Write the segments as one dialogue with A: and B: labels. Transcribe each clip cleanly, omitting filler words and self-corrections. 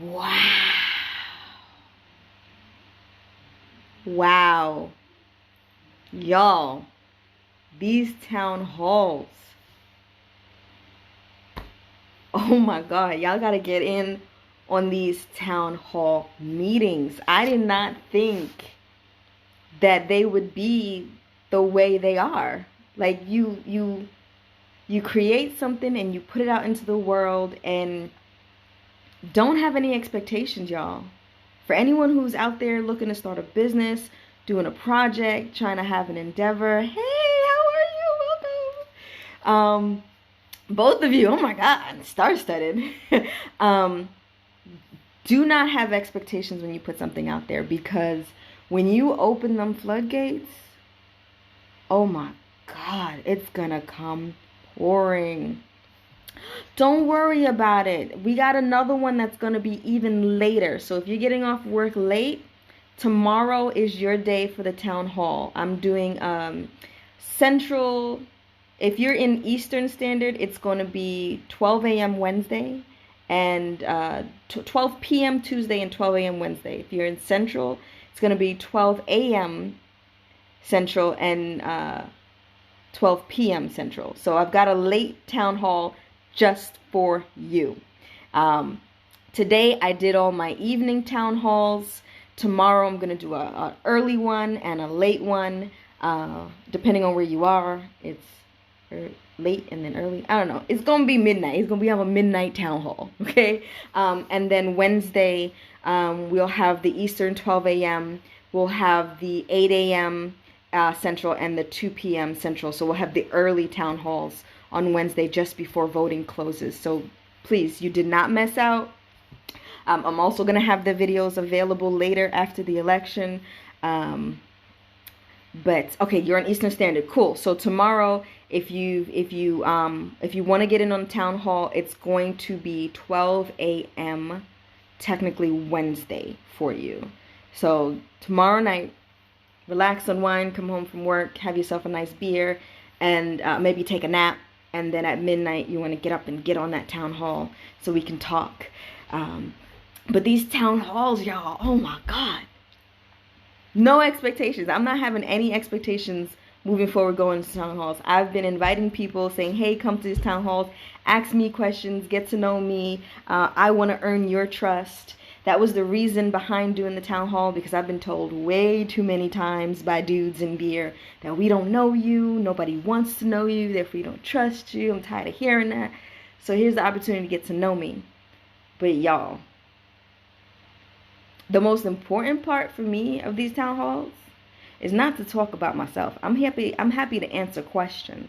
A: Wow. Wow. Y'all, these town halls. Oh my God. Y'all got to get in on these town hall meetings. I did not think that they would be the way they are. Like you create something and you put it out into the world and don't have any expectations, y'all. For anyone who's out there looking to start a business, doing a project, trying to have an endeavor, hey, how are you? Welcome. Both of you, oh my God, star-studded. um, do not have expectations when you put something out there, because when you open them floodgates, oh my God, it's gonna come pouring. Don't worry about it. We got another one that's going to be even later. So if you're getting off work late, tomorrow is your day for the town hall. I'm doing Central. If you're in Eastern Standard, it's going to be 12 a.m. Wednesday and 12 p.m. Tuesday and 12 a.m. Wednesday. If you're in Central, it's going to be 12 a.m. Central and 12 p.m. Central. So I've got a late town hall just for you. Today I did all my evening town halls. Tomorrow I'm going to do a early one and a late one. Depending on where you are, it's late and then early. I don't know. It's going to be midnight. It's going to be a midnight town hall. Okay. And then Wednesday, we'll have the Eastern 12 a.m. We'll have the 8 a.m. Central and the 2 p.m. Central. So we'll have the early town halls on Wednesday just before voting closes. So please, you did not miss out. I'm also going to have the videos available later after the election. But okay, you're on Eastern Standard. Cool. So tomorrow, if you want to get in on town hall, it's going to be 12 a.m. technically Wednesday for you. So tomorrow night, relax, unwind, come home from work, have yourself a nice beer, and maybe take a nap. And then at midnight, you want to get up and get on that town hall so we can talk. But these town halls, y'all, oh my God. No expectations. I'm not having any expectations moving forward going to town halls. I've been inviting people saying, hey, come to these town halls, ask me questions, get to know me. I want to earn your trust. That was the reason behind doing the town hall, because I've been told way too many times by dudes in beer that we don't know you, nobody wants to know you, therefore we don't trust you. I'm tired of hearing that. So here's the opportunity to get to know me. But y'all, the most important part for me of these town halls is not to talk about myself. I'm happy to answer questions.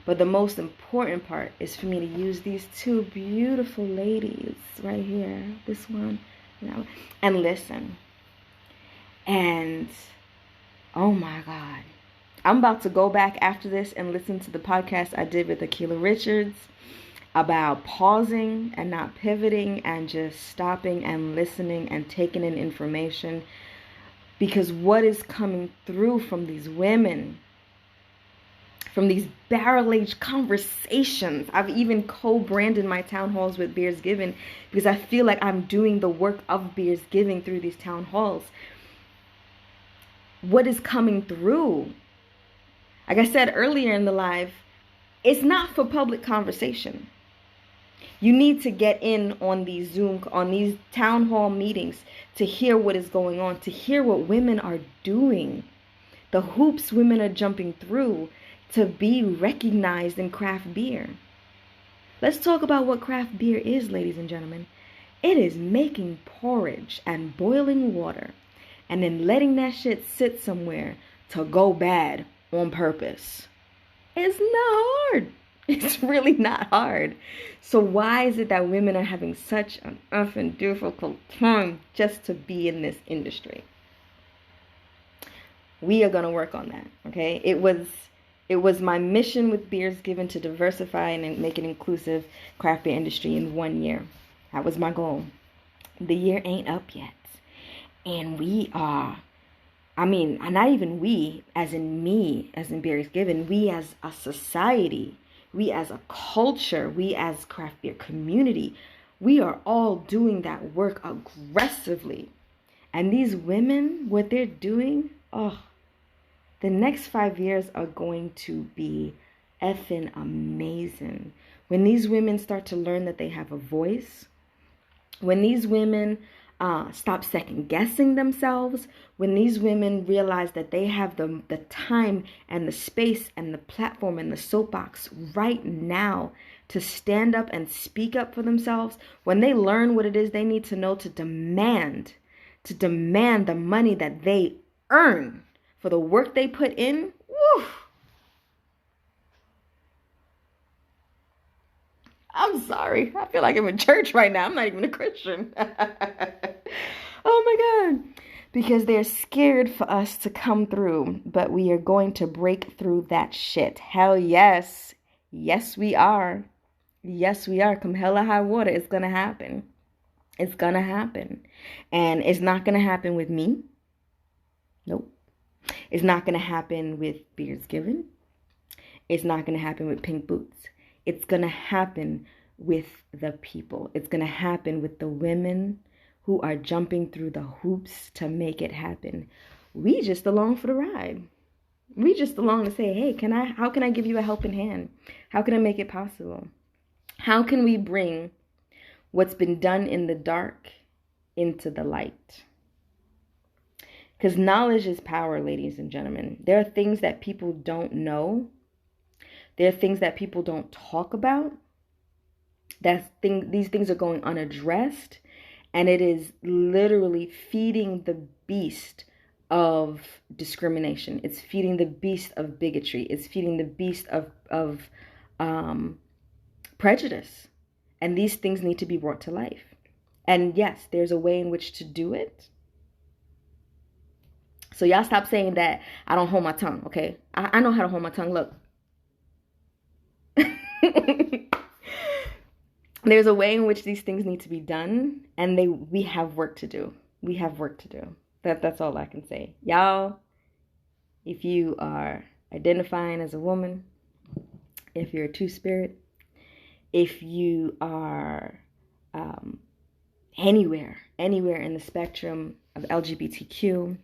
A: But the most important part is for me to use these two beautiful ladies right here, this one, and listen. And oh my God, I'm about to go back after this and listen to the podcast I did with Akila Richards about pausing and not pivoting and just stopping and listening and taking in information. Because what is coming through from these women, from these barrel-aged conversations. I've even co-branded my town halls with Beers Given because I feel like I'm doing the work of Beers Giving through these town halls. What is coming through? Like I said earlier in the live, it's not for public conversation. You need to get in on these on these town hall meetings to hear what is going on, to hear what women are doing, the hoops women are jumping through to be recognized in craft beer. Let's talk about what craft beer is, ladies and gentlemen. It is making porridge and boiling water and then letting that shit sit somewhere to go bad on purpose. It's not hard. It's really not hard. So why is it that women are having such an effing difficult time just to be in this industry? We are going to work on that, okay? It was my mission with Beers Given to diversify and make an inclusive craft beer industry in 1 year. That was my goal. The year ain't up yet. And we are, not even we, as in me, as in Beers Given, we as a society, we as a culture, we as craft beer community, We are all doing that work aggressively. And these women, what they're doing, oh, the next 5 years are going to be effing amazing. When these women start to learn that they have a voice, when these women stop second guessing themselves, when these women realize that they have the time and the space and the platform and the soapbox right now to stand up and speak up for themselves, when they learn what it is they need to know to demand the money that they earn for the work they put in, woo, I'm sorry. I feel like I'm in church right now. I'm not even a Christian. Oh my God. Because they're scared for us to come through, but we are going to break through that shit. Hell yes. Yes, we are. Yes, we are. Come hell or high water, it's going to happen. It's going to happen. And it's not going to happen with me. Nope. It's not going to happen with Beards Given. It's not going to happen with Pink Boots. It's going to happen with the people. It's going to happen with the women who are jumping through the hoops to make it happen. We just along for the ride. We just along to say, hey, how can I give you a helping hand? How can I make it possible? How can we bring what's been done in the dark into the light? Because knowledge is power, ladies and gentlemen. There are things that people don't know. There are things that people don't talk about. These things are going unaddressed. And it is literally feeding the beast of discrimination. It's feeding the beast of bigotry. It's feeding the beast of prejudice. And these things need to be brought to life. And yes, there's a way in which to do it. So y'all stop saying that I don't hold my tongue, okay? I know how to hold my tongue. Look. There's a way in which these things need to be done, and we have work to do. We have work to do. That's all I can say. Y'all, if you are identifying as a woman, if you're a two-spirit, if you are anywhere in the spectrum of LGBTQ,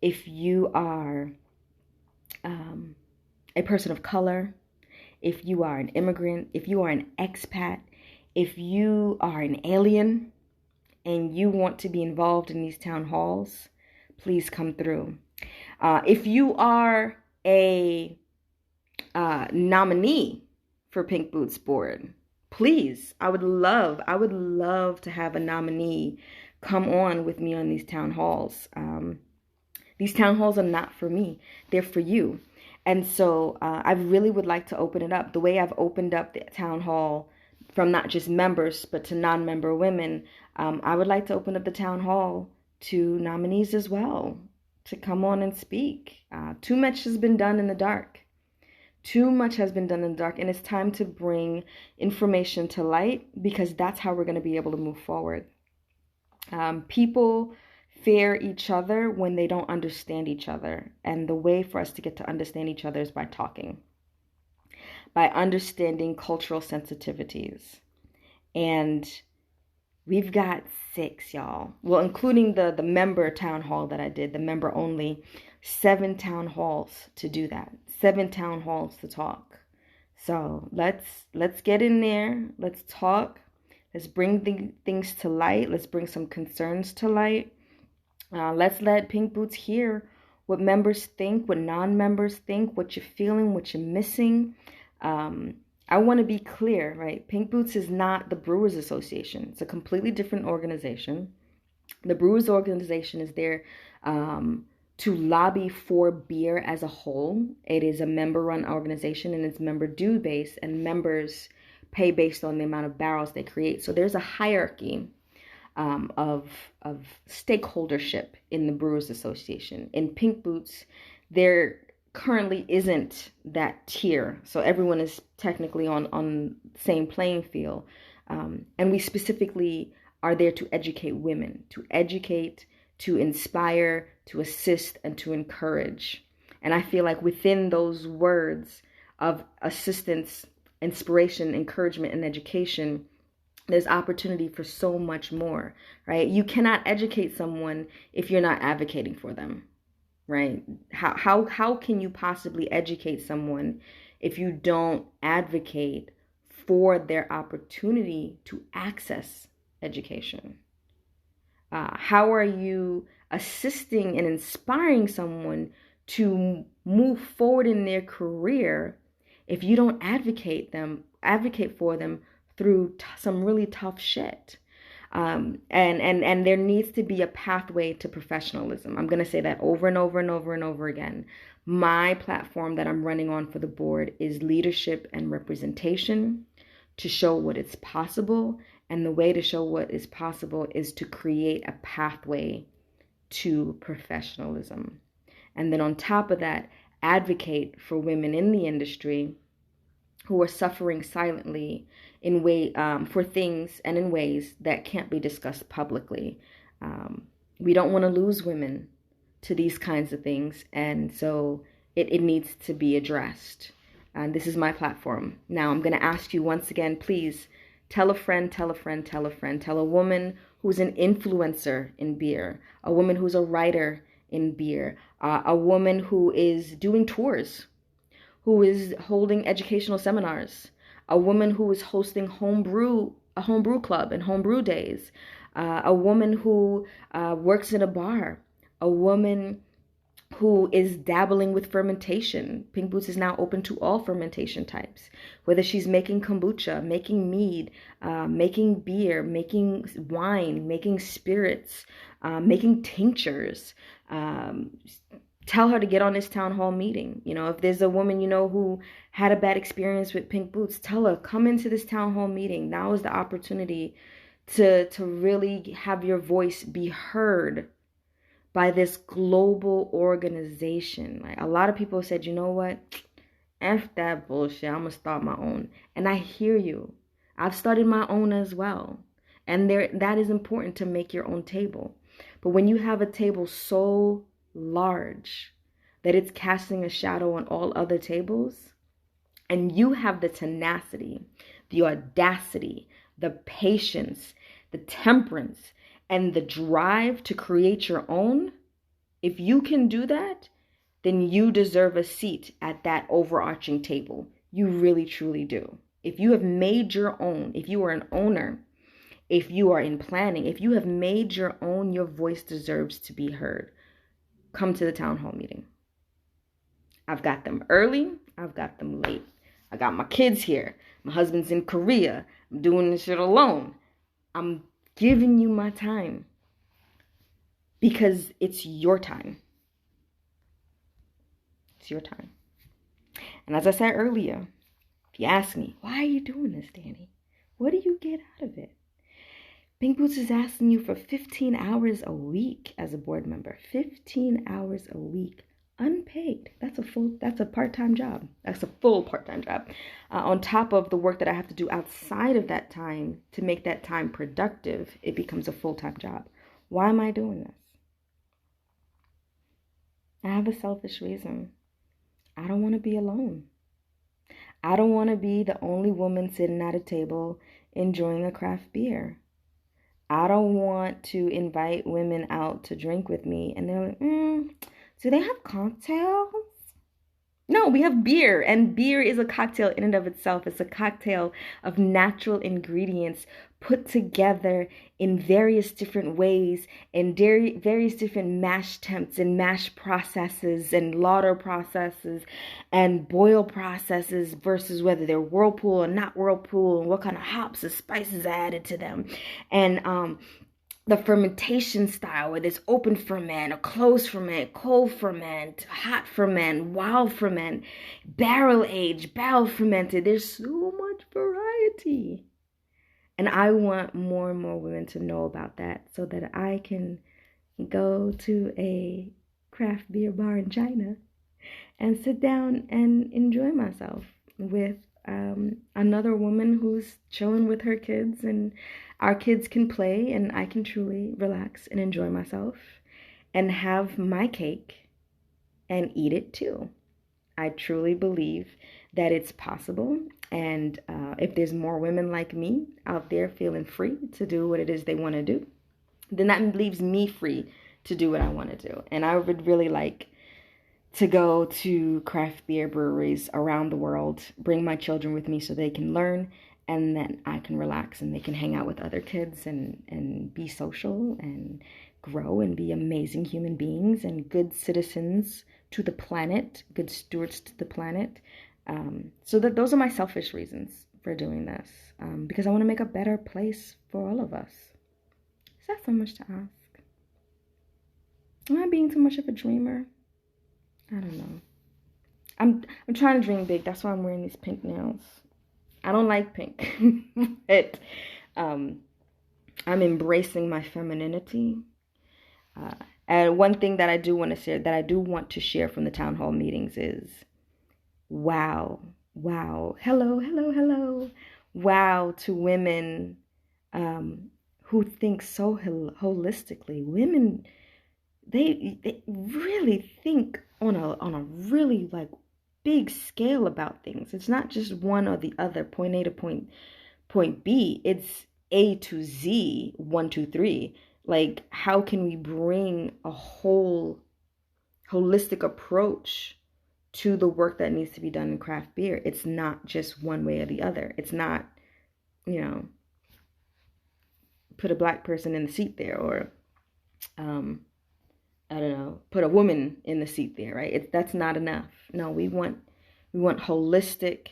A: if you are a person of color, if you are an immigrant, if you are an expat, if you are an alien and you want to be involved in these town halls, please come through. If you are a nominee for Pink Boots Board, please, I would love to have a nominee come on with me on these town halls. These town halls are not for me. They're for you. And so I really would like to open it up. The way I've opened up the town hall from not just members, but to non-member women, I would like to open up the town hall to nominees as well, to come on and speak. Too much has been done in the dark. Too much has been done in the dark, and it's time to bring information to light, because that's how we're going to be able to move forward. People fear each other when they don't understand each other, and the way for us to get to understand each other is by talking, by understanding cultural sensitivities. And we've got 6, y'all. Well, including the member town hall that I did, the member only, 7 town halls to do that. 7 town halls to talk. So let's get in there. Let's talk. Let's bring things to light. Let's bring some concerns to light. Let's let Pink Boots hear what members think, what non-members think, what you're feeling, what you're missing. I want to be clear, right? Pink Boots is not the Brewers Association. It's a completely different organization. The Brewers Organization is there to lobby for beer as a whole. It is a member-run organization, and it's member due based, and members pay based on the amount of barrels they create. So there's a hierarchy of stakeholdership in the Brewers Association. In Pink Boots, there currently isn't that tier, so everyone is technically on the same playing field, and we specifically are there to educate women, to inspire, to assist, and to encourage. And I feel like within those words of assistance, inspiration, encouragement, and education, there's opportunity for so much more, right? You cannot educate someone if you're not advocating for them, right? How can you possibly educate someone if you don't advocate for their opportunity to access education? How are you assisting and inspiring someone to move forward in their career if you don't advocate for them through some really tough shit? And there needs to be a pathway to professionalism. I'm going to say that over and over and over and over again. My platform that I'm running on for the board is leadership and representation, to show what is possible. And the way to show what is possible is to create a pathway to professionalism. And then on top of that, advocate for women in the industry who are suffering silently for things and in ways that can't be discussed publicly. We don't want to lose women to these kinds of things, and so it needs to be addressed. And this is my platform. Now I'm going to ask you once again, please tell a friend, tell a friend, tell a friend, tell a woman who's an influencer in beer, a woman who's a writer in beer, a woman who is doing tours, who is holding educational seminars, a woman who is hosting a homebrew club and homebrew days, a woman who works in a bar, a woman who is dabbling with fermentation. Pink Boots is now open to all fermentation types, whether she's making kombucha, making mead, making beer, making wine, making spirits, making tinctures. Tell her to get on this town hall meeting. You know, if there's a woman, you know, who had a bad experience with Pink Boots, tell her, come into this town hall meeting. Now is the opportunity to really have your voice be heard by this global organization. Like, a lot of people said, you know what? F that bullshit. I'm going to start my own. And I hear you. I've started my own as well. And that is important, to make your own table. But when you have a table so large that it's casting a shadow on all other tables, and you have the tenacity, the audacity, the patience, the temperance, and the drive to create your own, if you can do that, then you deserve a seat at that overarching table. You really, truly do. If you have made your own, if you are an owner, if you are in planning, if you have made your own, your voice deserves to be heard. Come to the town hall meeting. I've got them early. I've got them late. I got my kids here. My husband's in Korea. I'm doing this shit alone. I'm giving you my time because it's your time. It's your time. And as I said earlier, if you ask me, why are you doing this, Danny? What do you get out of it? Pink Boots is asking you for 15 hours a week as a board member. 15 hours a week, unpaid. That's a part-time job. That's a full part-time job. On top of the work that I have to do outside of that time to make that time productive, it becomes a full-time job. Why am I doing this? I have a selfish reason. I don't want to be alone. I don't want to be the only woman sitting at a table enjoying a craft beer. I don't want to invite women out to drink with me and they're like, do they have cocktails? No, we have beer, and beer is a cocktail in and of itself. It's a cocktail of natural ingredients put together in various different ways, in various different mash temps and mash processes and lauter processes and boil processes, versus whether they're whirlpool or not whirlpool, and what kind of hops or spices are added to them. And the fermentation style, whether it's open ferment or closed ferment, cold ferment, hot ferment, wild ferment, barrel aged, barrel fermented. There's so much variety. And I want more and more women to know about that so that I can go to a craft beer bar in China and sit down and enjoy myself with another woman who's chilling with her kids, and our kids can play and I can truly relax and enjoy myself and have my cake and eat it too. I truly believe that it's possible. And if there's more women like me out there feeling free to do what it is they want to do, then that leaves me free to do what I want to do. And I would really like to go to craft beer breweries around the world, bring my children with me so they can learn, and then I can relax and they can hang out with other kids and be social and grow and be amazing human beings and good citizens to the planet, good stewards to the planet. So that those are my selfish reasons for doing this, because I want to make a better place for all of us. Is that so much to ask? Am I being too much of a dreamer? I don't know. I'm trying to dream big. That's why I'm wearing these pink nails. I don't like pink, but I'm embracing my femininity. And one thing that I do want to share, from the town hall meetings is, wow, hello, wow to women who think so holistically. Women, they really think on a really like big scale about things. It's not just one or the other, point A to point B. It's A to Z, 1, 2, 3. Like, how can we bring a whole holistic approach to the work that needs to be done in craft beer? It's not just one way or the other. It's not, put a black person in the seat there, or I don't know, put a woman in the seat there, right? That's not enough. No, we want holistic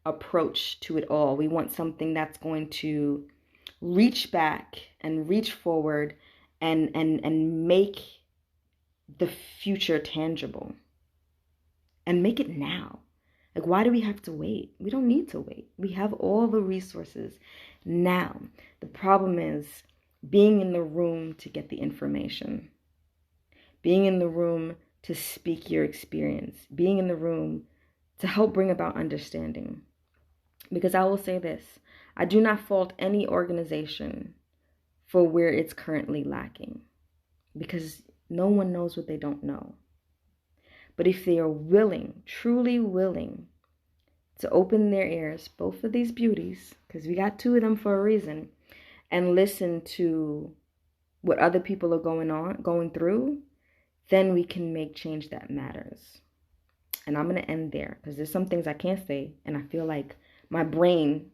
A: approach to it all. We want something that's going to reach back and reach forward and make the future tangible and make it now. Like, why do we have to wait? We don't need to wait. We have all the resources now. The problem is being in the room to get the information, being in the room to speak your experience, being in the room to help bring about understanding. Because I will say this, I do not fault any organization for where it's currently lacking, because no one knows what they don't know. But if they are willing, truly willing, to open their ears, both of these beauties, because we got 2 of them for a reason, and listen to what other people are going through, then we can make change that matters. And I'm going to end there, because there's some things I can't say, and I feel like my brain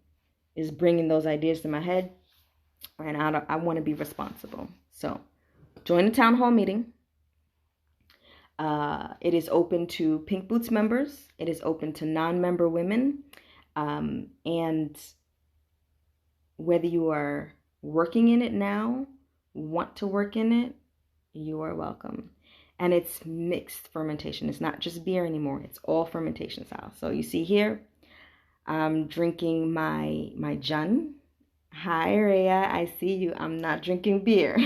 A: is bringing those ideas to my head, and I want to be responsible. So join the town hall meeting. It is open to Pink Boots members. It is open to non-member women. And whether you are working in it now, want to work in it, you are welcome. And it's mixed fermentation. It's not just beer anymore. It's all fermentation style. So you see here, I'm drinking my Jun. Hi, Rhea. I see you. I'm not drinking beer.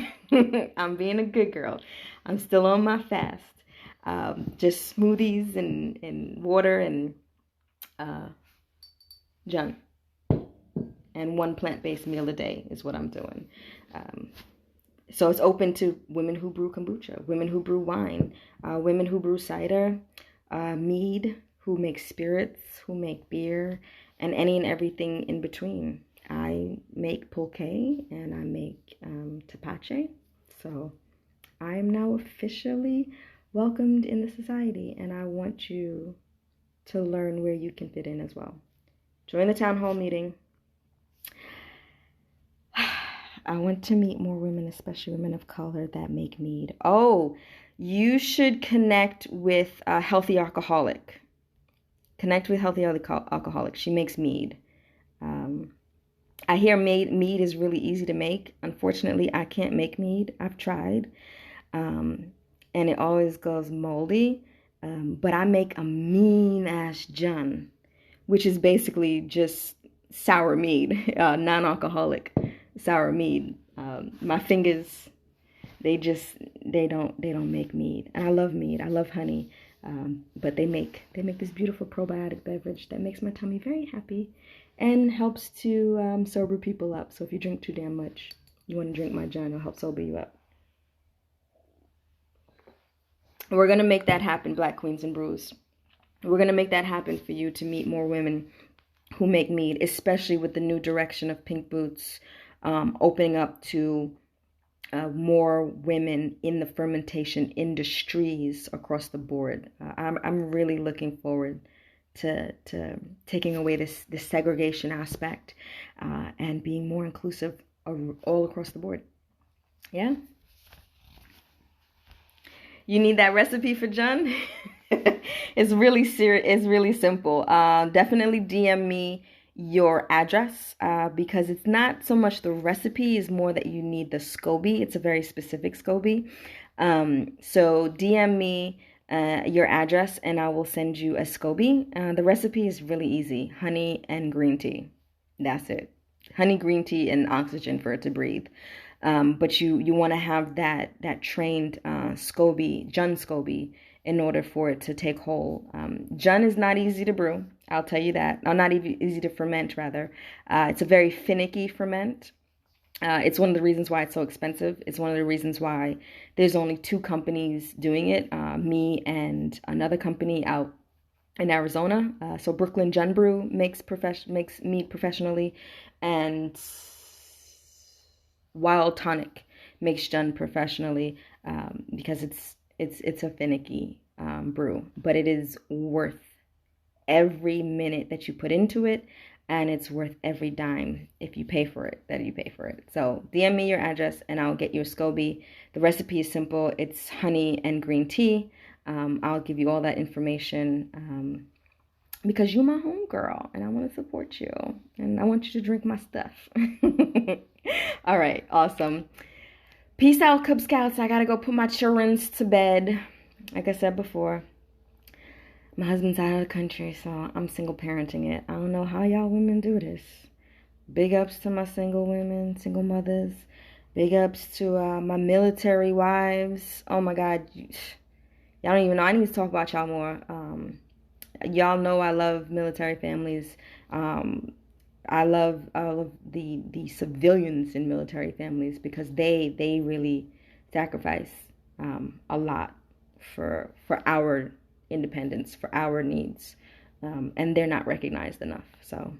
A: I'm being a good girl. I'm still on my fast. Just smoothies and water and Jun. And 1 plant-based meal a day is what I'm doing. So it's open to women who brew kombucha, women who brew wine, women who brew cider, mead, who make spirits, who make beer, and any and everything in between. I make pulque and I make tepache. So I am now officially welcomed in the society, and I want you to learn where you can fit in as well. Join the town hall meeting. I want to meet more women, especially women of color that make mead. Oh, you should connect with Healthy Alcoholic. Connect with Healthy Alcoholic. She makes mead. I hear mead is really easy to make. Unfortunately, I can't make mead. I've tried. And it always goes moldy. But I make a mean-ass Jun, which is basically just sour mead, non-alcoholic sour mead. My fingers, they don't make mead. And I love mead. I love honey. But they make this beautiful probiotic beverage that makes my tummy very happy and helps to sober people up. So if you drink too damn much, you want to drink my Jun, it'll help sober you up. We're going to make that happen, Black Queens and Brews. We're going to make that happen for you to meet more women who make mead, especially with the new direction of Pink Boots, opening up to more women in the fermentation industries across the board. I'm really looking forward to taking away this segregation aspect and being more inclusive all across the board. Yeah. You need that recipe for John? It's really serious. It's really simple. Definitely DM me your address because it's not so much the recipe, is more that you need the SCOBY. It's a very specific SCOBY. So DM me your address and I will send you a SCOBY. The recipe is really easy. Honey and green tea. That's it. Honey, green tea, and oxygen for it to breathe. But you want to have that trained SCOBY, Jun SCOBY, in order for it to take hold. Jun is not easy to brew, I'll tell you that. No, not easy to ferment, rather. It's a very finicky ferment. It's one of the reasons why it's so expensive. It's one of the reasons why there's only 2 companies doing it, me and another company out in Arizona. So Brooklyn Jun Brew makes mead professionally, and Wild Tonic makes Jun professionally because it's a finicky brew, but it is worth every minute that you put into it, and it's worth every dime if you pay for it, that you pay for it. So DM me your address and I'll get you a SCOBY. The recipe is simple. It's honey and green tea. I'll give you all that information because you're my homegirl and I want to support you and I want you to drink my stuff. All right, awesome. Peace out, Cub Scouts. I gotta go put my childrens to bed. Like I said before, my husband's out of the country, so I'm single parenting it. I don't know how y'all women do this. Big ups to my single women, single mothers. Big ups to my military wives. Oh my God. Y'all don't even know. I need to talk about y'all more. Y'all know I love military families. I love all of the civilians in military families because they really sacrifice a lot for our independence, for our needs, and they're not recognized enough. So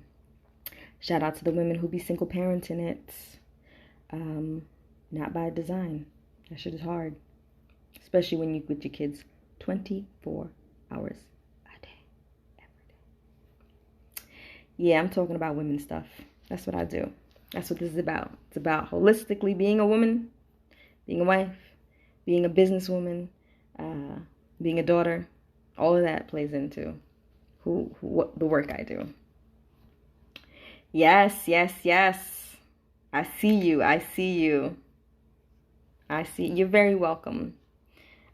A: shout out to the women who be single parenting it, not by design. That shit is hard, especially when you with your kids 24 hours a day, every day. Yeah, I'm talking about women stuff. That's what I do. That's what this is about. It's about holistically being a woman, being a wife, being a businesswoman, being a daughter. All of that plays into what the work I do. Yes. I see you. You're very welcome.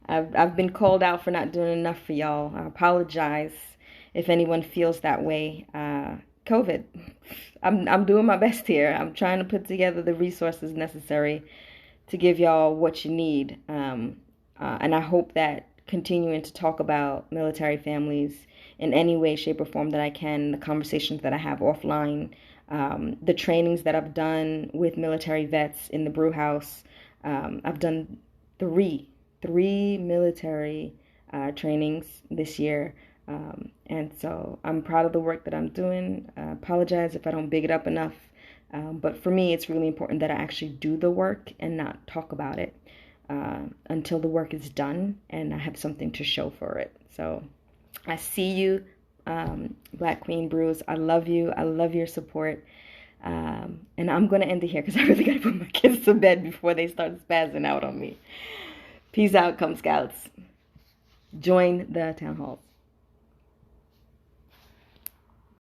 A: I've been called out for not doing enough for y'all. I apologize if anyone feels that way. COVID. I'm doing my best here. I'm trying to put together the resources necessary to give y'all what you need. And I hope that continuing to talk about military families in any way, shape, or form that I can, the conversations that I have offline, the trainings that I've done with military vets in the brew house. I've done three military trainings this year. And so I'm proud of the work that I'm doing. I apologize if I don't big it up enough. But for me, it's really important that I actually do the work and not talk about it until the work is done and I have something to show for it. So I see you, Black Queen Brews. I love you. I love your support. And I'm going to end it here because I really got to put my kids to bed before they start spazzing out on me. Peace out, Cub Scouts. Join the town halls.